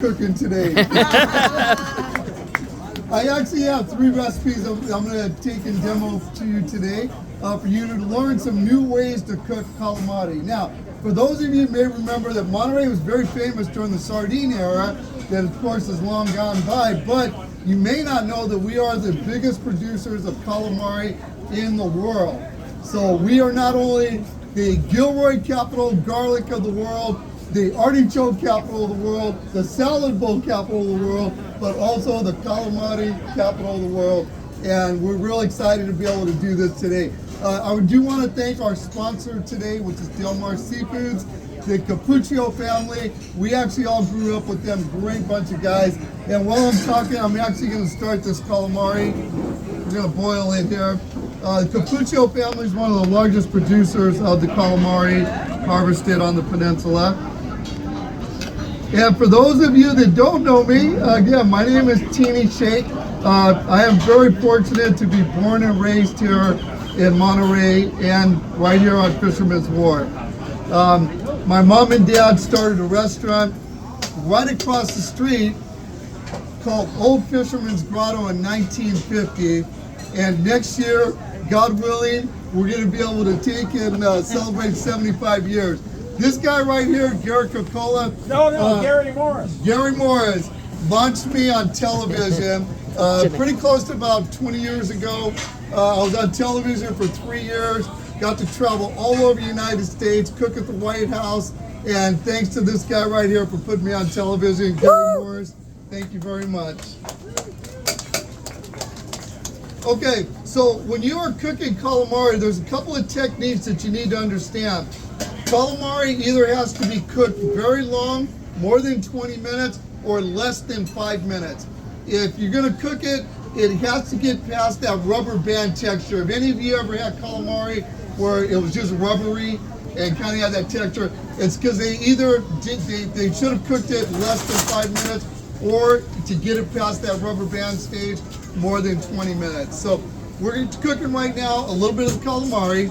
Cooking today. I actually have 3 recipes I'm going to take and demo to you today for you to learn some new ways to cook calamari. Now, for those of you who may remember that Monterey was very famous during the sardine era, that of course is long gone by, but you may not know that we are the biggest producers of calamari in the world. So we are not only the Gilroy capital garlic of the world, the artichoke capital of the world, the salad bowl capital of the world, but also the calamari capital of the world. And we're real excited to be able to do this today. I do want to thank our sponsor today, which is Del Mar Seafoods, the Capuccio family. We actually all grew up with them, great bunch of guys. And while I'm talking, I'm actually going to start this calamari. We're going to boil it here. The Capuccio family is one of the largest producers of the calamari harvested on the peninsula. And for those of you that don't know me, again, my name is Tene. I am very fortunate to be born and raised here in Monterey and right here on Fisherman's Wharf. My mom and dad started a restaurant right across the street called Old Fisherman's Grotto in 1950. And next year, God willing, we're going to be able to take and celebrate 75 years. This guy right here, Gary Coca-Cola. Gary Morris. Gary Morris launched me on television pretty close to about 20 years ago. I was on television for 3 years, got to travel all over the United States, cook at the White House, and thanks to this guy right here for putting me on television, Gary Morris. Thank you very much. Okay, so when you are cooking calamari, there's a couple of techniques that you need to understand. Calamari either has to be cooked very long, more than 20 minutes, or less than 5 minutes. If you're going to cook it, it has to get past that rubber band texture. If any of you ever had calamari where it was just rubbery and kind of had that texture, it's because they either they should have cooked it less than 5 minutes, or to get it past that rubber band stage, more than 20 minutes. So we're cooking right now a little bit of calamari,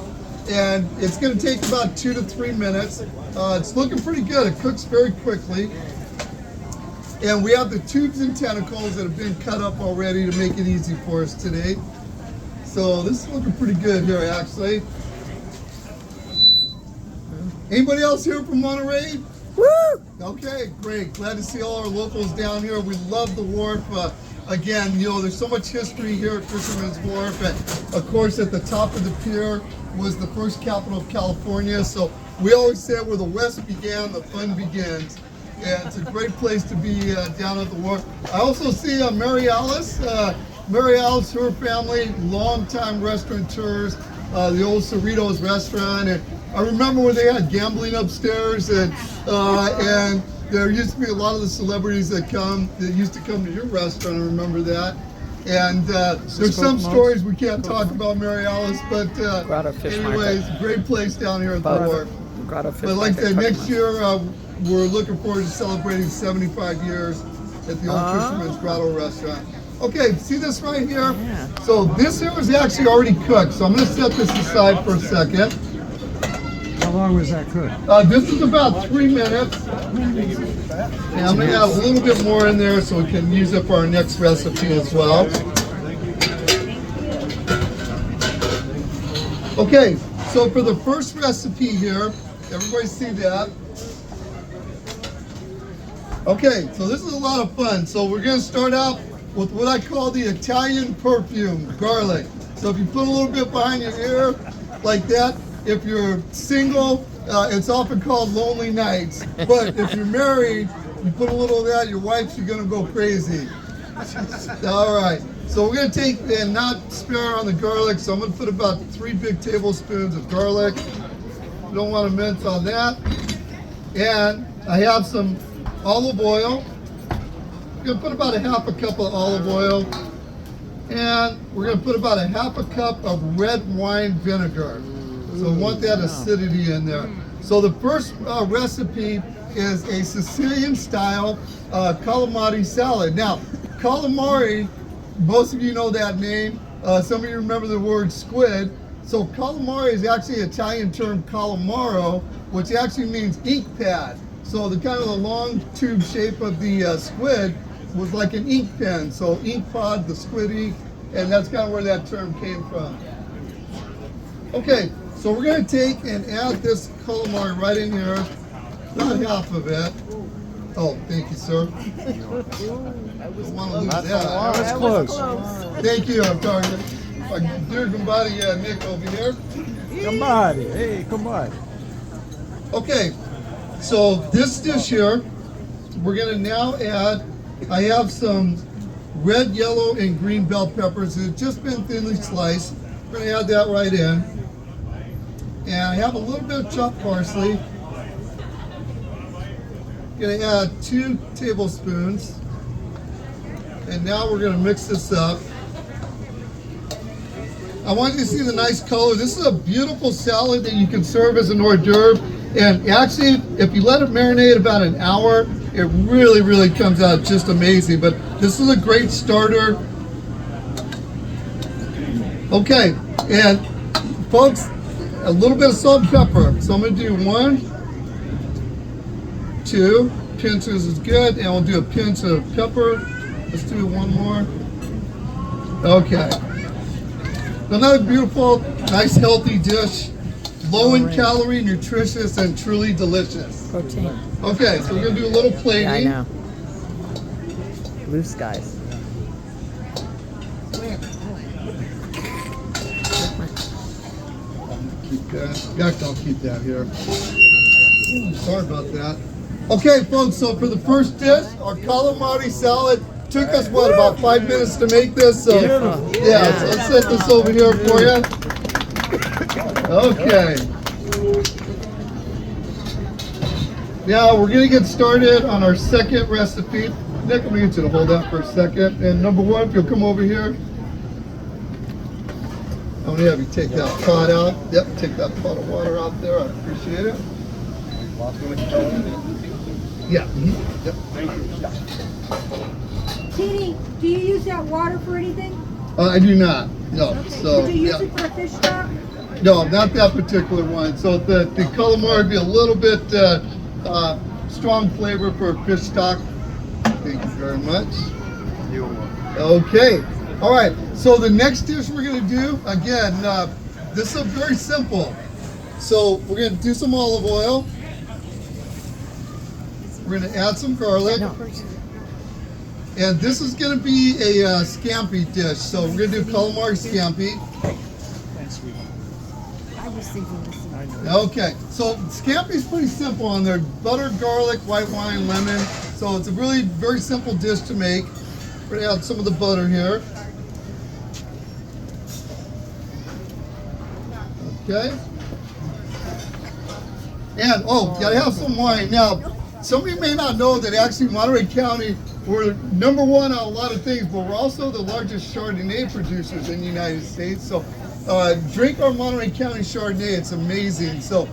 and it's going to take about 2 to 3 minutes. It's looking pretty good. It cooks very quickly. And we have the tubes and tentacles that have been cut up already to make it easy for us today. So this is looking pretty good here, actually. Anybody else here from Monterey? Woo! Okay, great. Glad to see all our locals down here. We love the wharf. Again, you know, there's so much history here at Fisherman's Wharf. And of course, at the top of the pier was the first capital of California. So we always say where the West began, the fun begins. And it's a great place to be down at the wharf. I also see Mary Alice. Mary Alice, her family, longtime restaurateurs, the old Cerritos restaurant. And I remember when they had gambling upstairs, and there used to be a lot of the celebrities that used to come to your restaurant. I remember that. And there's some stories we can't talk about Mary Alice, but anyways, great place down here at the wharf. But like I said, next year we're looking forward to celebrating 75 years at the Old Fisherman's Grotto restaurant. Okay, see this right here? Yeah. So this here was actually already cooked, so I'm going to set this aside for a second. How long was that cooked? This is about 3 minutes. And I'm going to add a little bit more in there so we can use it for our next recipe as well. Okay, so for the first recipe here, everybody see that? Okay, so this is a lot of fun. So we're going to start out with what I call the Italian perfume, garlic. So if you put a little bit behind your ear like that, if you're single, it's often called lonely nights. But if you're married, you put a little of that, your wife's going to go crazy. All right, so we're going to take and not spare on the garlic. So I'm going to put about 3 big tablespoons of garlic. You don't want to mince on that. And I have some olive oil. I'm going to put about a half a cup of olive oil. And we're going to put about a half a cup of red wine vinegar. So we want that acidity in there. So the first recipe is a Sicilian style calamari salad. Now, calamari, most of you know that name. Some of you remember the word squid. So calamari is actually an Italian term calamaro, which actually means ink pad. So the kind of the long tube shape of the squid was like an ink pen. So ink pod, the squid ink, and that's kind of where that term came from. Okay, so we're going to take and add this calamari right in here, about half of it. Oh, thank you, sir. Don't want to lose that. That was close. Thank you, I'm target. My dear buddy Nick over here. Calamari. Hey, Calamari. Okay, so this dish here, we're going to now add, I have some red, yellow, and green bell peppers. It's just been thinly sliced. We're going to add that right in. And I have a little bit of chopped parsley. Going to add 2 tablespoons. And now we're going to mix this up. I want you to see the nice color. This is a beautiful salad that you can serve as an hors d'oeuvre. And actually, if you let it marinate about an hour, it really, really comes out just amazing. But this is a great starter. Okay, and folks, a little bit of salt and pepper. So I'm going to do 1, 2 pinches is good, and we'll do a pinch of pepper. Let's do 1 more. Okay. Another beautiful, nice, healthy dish. Low in calorie, nutritious, and truly delicious. Protein. Okay, so we're going to do a little plating. Yeah, I know. Blue skies. Keep that. Yeah, I'll keep that here. Sorry about that. Okay, folks, so for the first dish, our calamari salad took us, what, about 5 minutes to make this? So, yeah, so let's set this over here for you. Okay. Now, we're going to get started on our second recipe. Nick, I'm going to get you to hold that for a second. And number 1, if you'll come over here. I'm going to have you take that pot out. Yep, take that pot of water out there. I appreciate it. Yeah. Mm-hmm. Yep. Tene, do you use that water for anything? I do not. No. So, Would you use yeah. it for a fish stock? No, not that particular one. So the calamari would be a little bit strong flavor for a fish stock. Thank you very much. Okay. All right. So the next dish we're going to do, again, this is very simple. So we're going to do some olive oil. We're going to add some garlic. And this is going to be a scampi dish. So we're going to do calamari scampi. I was thinking the same. Okay, so scampi is pretty simple on there. Butter, garlic, white wine, lemon. So it's a really very simple dish to make. We're going to add some of the butter here. Okay. And, oh, gotta have some wine. Now, some of you may not know that actually Monterey County, we're number 1 on a lot of things, but we're also the largest Chardonnay producers in the United States. So drink our Monterey County Chardonnay, it's amazing. So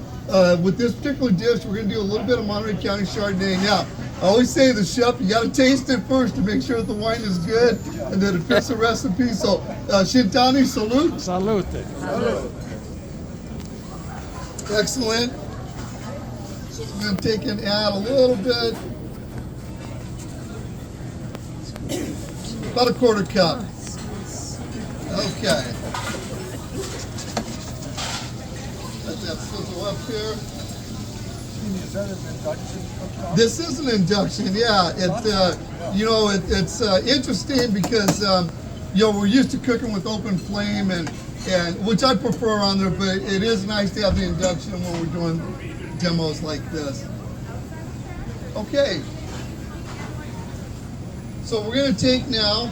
with this particular dish, we're gonna do a little bit of Monterey County Chardonnay. Now, I always say to the chef, you gotta taste it first to make sure that the wine is good and that it fits the recipe. So, Shintani, salute. Salute. Excellent. So I'm gonna take and add a little bit. About a 1/4 cup. Okay. Let that sizzle up here. This is an induction, yeah. It's interesting because we're used to cooking with open flame and which I prefer on there, but it is nice to have the induction when we're doing demos like this. Okay. So we're going to take now,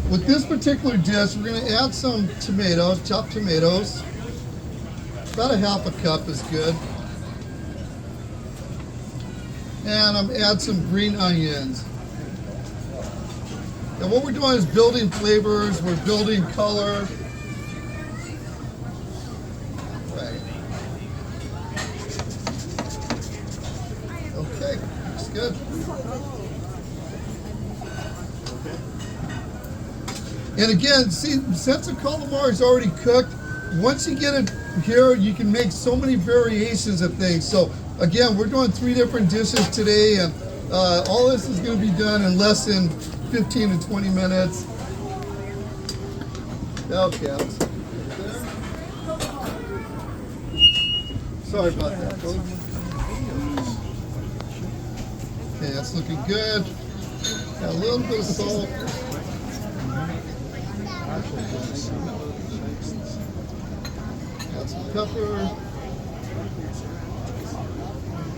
with this particular dish, we're going to add some tomatoes, chopped tomatoes. About a 1/2 cup is good. And I'm going to add some green onions. And what we're doing is building flavors, we're building color. Right. Okay, looks good. And again, see, since the calamari is already cooked, once you get it here, you can make so many variations of things. So again, we're doing 3 different dishes today, and all this is going to be done in less than 15 to 20 minutes. Okay. Sorry about that, folks. Okay, that's looking good. Got a little bit of salt. Got some pepper.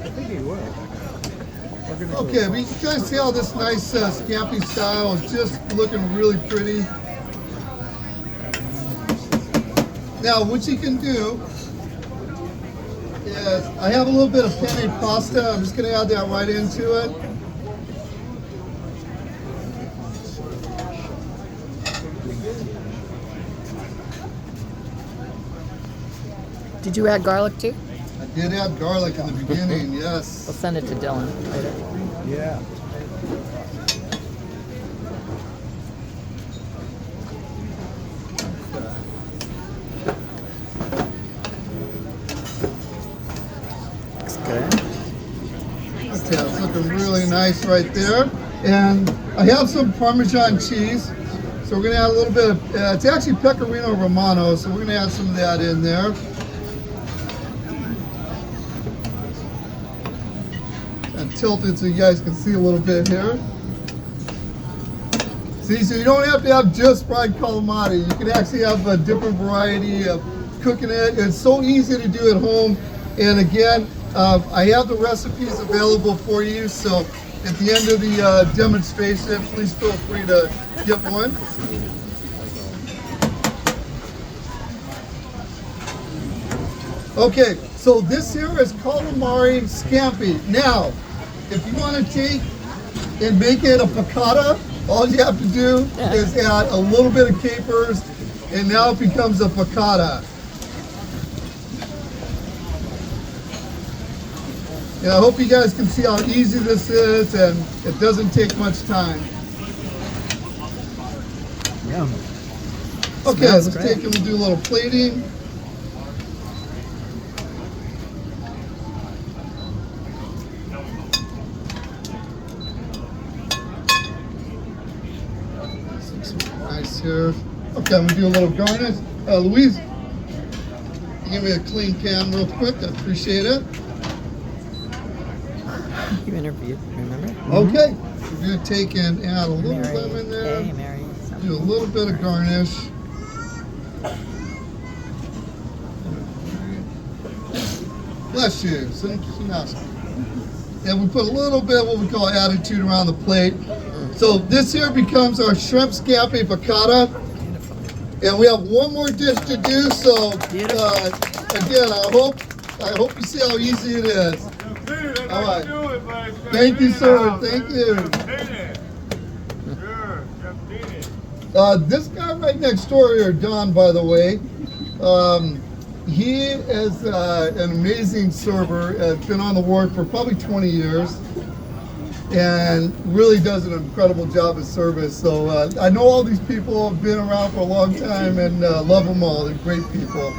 I think he will. Okay, but you can kind of see how this nice scampi style is just looking really pretty. Now, what you can do is, I have a little bit of penne pasta. I'm just going to add that right into it. Did you add garlic too? I did add garlic in the beginning, yes. We'll send it to Dylan later. Yeah. Looks good. Okay, it's looking really nice right there. And I have some Parmesan cheese. So we're going to add a little bit of, it's actually Pecorino Romano, so we're going to add some of that in there. And tilt it so you guys can see a little bit here. See, so you don't have to have just fried calamari. You can actually have a different variety of cooking it. It's so easy to do at home. And again, I have the recipes available for you. So at the end of the demonstration, please feel free to get one. Okay, so this here is calamari scampi. Now, if you want to take and make it a piccata, all you have to do is add a little bit of capers, and now it becomes a piccata. And I hope you guys can see how easy this is, and it doesn't take much time. Yum. Okay, Smells let's great. take and do a little plating. Nice here. Okay, I'm gonna do a little garnish. Louise, give me a clean pan real quick. I appreciate it. You interviewed, remember? Okay, we're gonna take and add a little Mary. lemon there. Hey, Mary. Do a little bit of garnish. Bless you. And we put a little bit of what we call attitude around the plate. So this here becomes our shrimp scampi piccata. And we have one more dish to do. So again, I hope you see how easy it is. All right. Thank you, sir. Thank you. This guy right next door here, Don, by the way, he is an amazing server. Has been on the ward for probably 20 years, and really does an incredible job of service. So I know all these people, have been around for a long time, and love them all. They're great people.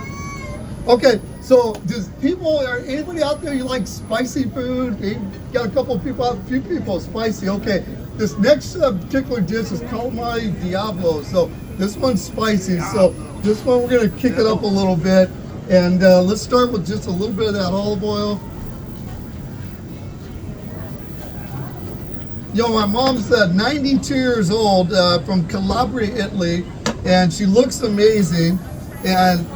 Okay, so anybody out there, you like spicy food? Got a couple of people out, a few people spicy. Okay, this next particular dish is Calamari Diablo. So this one's spicy. So this one we're gonna kick it up a little bit. And let's start with just a little bit of that olive oil. My mom's 92 years old from Calabria, Italy, and she looks amazing. And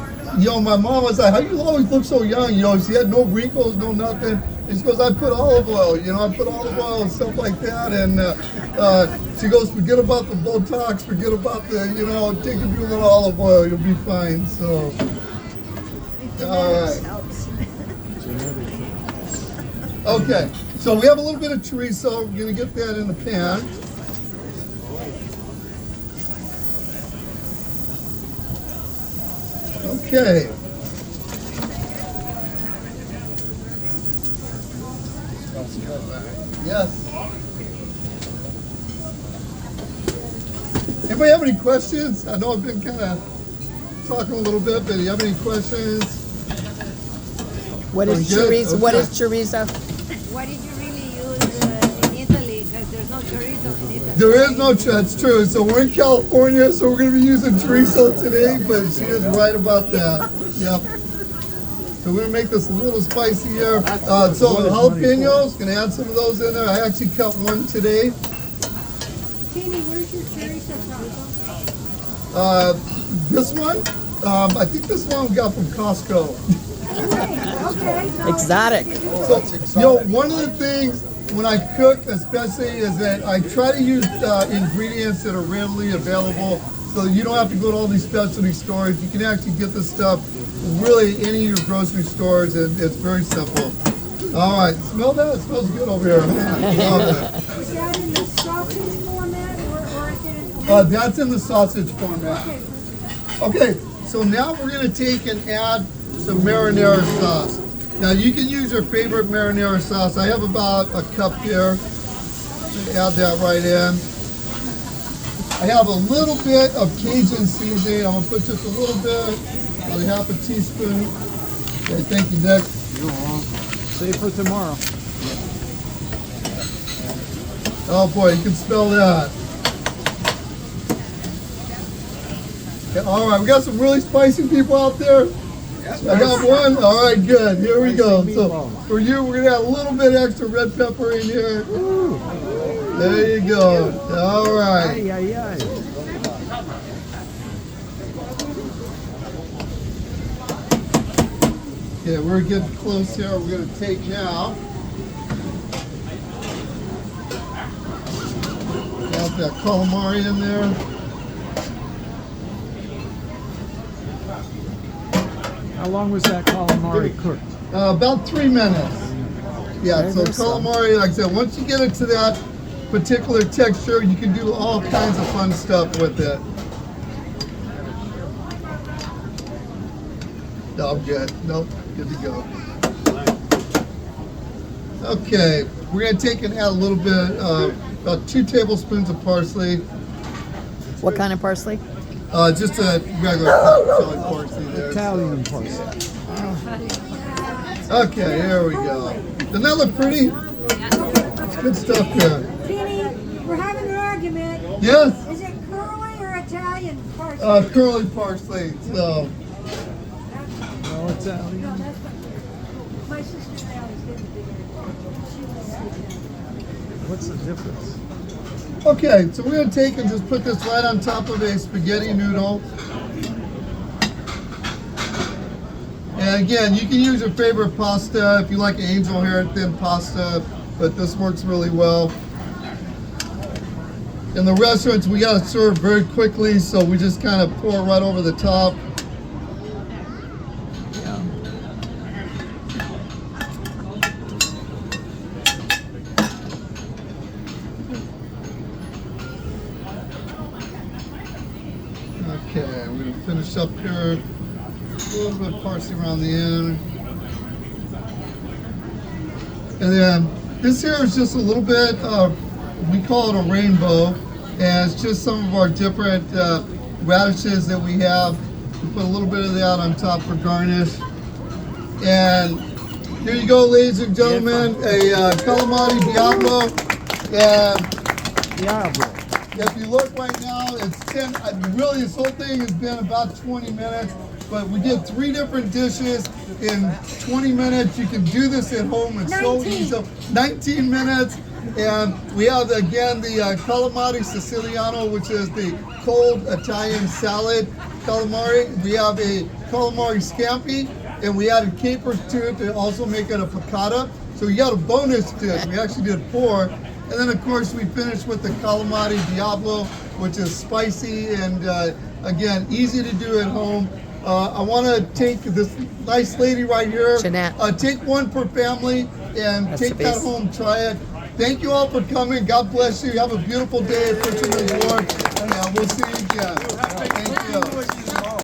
my mom was like, "How you always look so young?" She had no wrinkles, no nothing. And she goes, "I put olive oil, I put olive oil and stuff like that." And she goes, "Forget about the Botox, forget about the, take a few little olive oil, you'll be fine." So, all right. Okay, so we have a little bit of chorizo. We're gonna get that in the pan. Okay. Yes. Anybody have any questions? I know I've been kind of talking a little bit, but do you have any questions? What is Very good. chorizo? What Okay. is chorizo? What did you really use in Italy? Because there's no chorizo in Italy. There is no, that's true. So we're in California, so we're going to be using chorizo today, but she is right about that. Yep. So we're going to make this a little spicier. So jalapenos, going to add some of those in there. I actually cut one today. Tene, where's your chorizo from? This one, I think this one we got from Costco. Okay. So Exotic. So, one of the things when I cook, especially, is that I try to use ingredients that are readily available, so you don't have to go to all these specialty stores. You can actually get this stuff really any of your grocery stores, and it's very simple. All right, smell that? It smells good over here. Love it. Is that in the sausage format or is it in That's in the sausage format. Okay, so now we're going to take and add some marinara sauce. Now you can use your favorite marinara sauce. I have about a cup here. Add that right in. I have a little bit of Cajun seasoning. I'm going to put just a little bit, about a half a teaspoon. Okay, thank you, Nick. Save for tomorrow. Oh boy, you can smell that. Okay, all right, we got some really spicy people out there. I got one. All right, good. Here we go. So for you, we're gonna add a little bit extra red pepper in here. There you go. All right. Ay, ay, ay. Okay, we're getting close here. We're gonna take now. Got that calamari in there. How long was that calamari cooked? About 3 minutes. Yeah, so Very slow. calamari, like I said, once you get it to that particular texture, you can do all kinds of fun stuff with it. No, I'm good. Nope, good to go. Okay, we're gonna take and add a little bit, about 2 tablespoons of parsley. What kind of parsley? Just a regular Italian parsley there. Italian parsley. Okay, here we go. Doesn't that look pretty? It's good stuff here. Tene, we're having an argument. Yes, Is it curly or Italian parsley? curly parsley. So, No Italian. No, that's what my sister always did it bigger. She was What's the difference? okay, so we're gonna take and just put this right on top of a spaghetti noodle. And again, you can use your favorite pasta if you like angel hair thin pasta, but this works really well. In the restaurants, we gotta serve very quickly, so we just kind of pour it right over the top. Okay, we're gonna finish up here. A little bit of parsley around the end. And then this here is just a little bit of, we call it a rainbow. And it's just some of our different radishes that we have. We put a little bit of that on top for garnish. And here you go, ladies and gentlemen, a Calamari Diablo. And Diablo. if you look right now, it's 10, really this whole thing has been about 20 minutes, but we did 3 different dishes in 20 minutes. You can do this at home, it's so 19. easy. 19 minutes, and we have again the Calamari Siciliano, which is the cold Italian salad calamari. We have a calamari scampi, and we added capers to it to also make it a piccata. So you got a bonus dish. We actually did 4. And then of course we finished with the Calamari Diablo, which is spicy and again, easy to do at home. I want to take this nice lady right here, Jeanette. take one per family and That's take the that base. home, try it. Thank you all for coming. God bless you. Have a beautiful day at Fishing Resort, and we'll see you again.